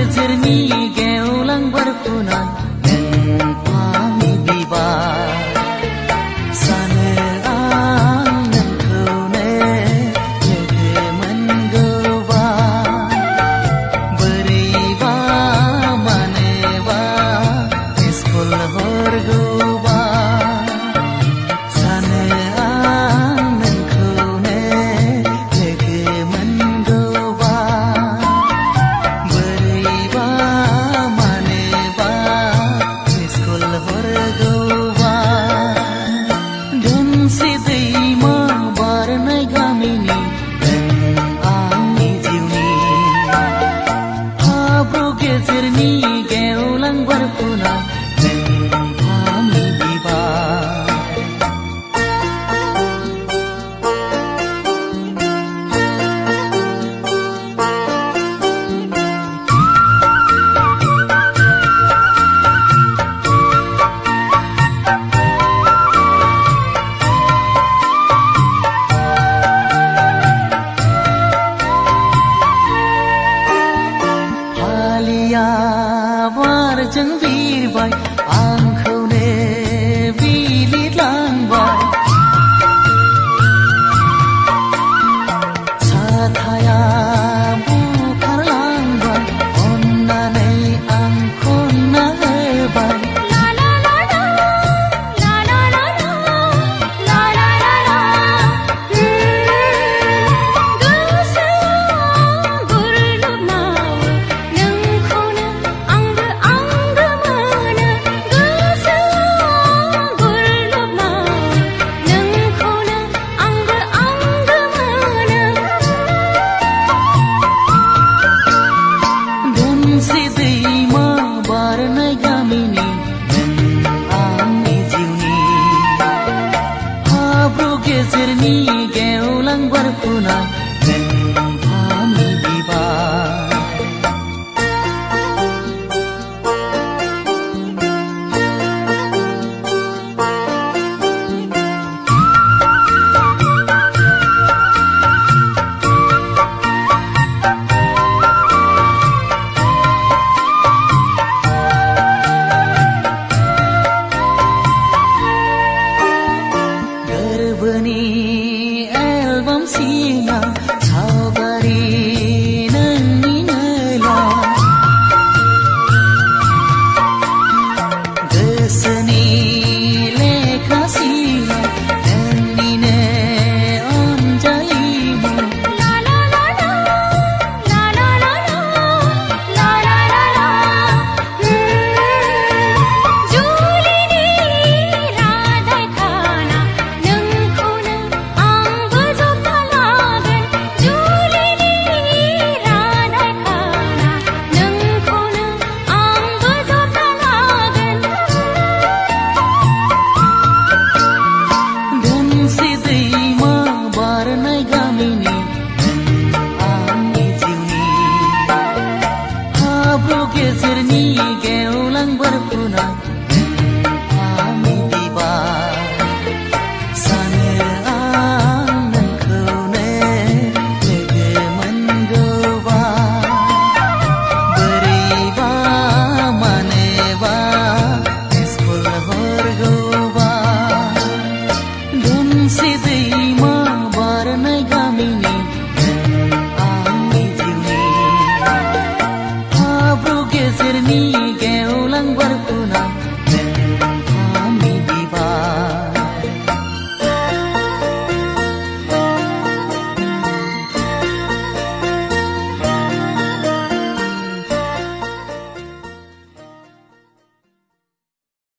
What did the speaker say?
गेजेरनि गेवलां बारफुनाय नों आंनि बिबार सानो आं नोंखौनो लोगो मोनगौबा बोरैबा मानोबा मिसकल हरगौबा सानो आं नोंखौनो लोगो मोनगौबा बोरैबा मानोबा मिसकल हरगौबा दोंसे दैमा बारनाय गामिनि नों आंनि जिउनि हाब्रु गेजेरनि गेवलां बारफुनाय नों आंनि बिबार हालिया बारजों बिरबाय आंखौनो बिलिरलांबाय साथाया बुखारलांबाय अन्नानै आंखौ खनना होबाय दोंसे दैमा बारनाय गामिनि नों आंनि जिउनि हाब्रु गेजेरनि गेवलां बारफुनाय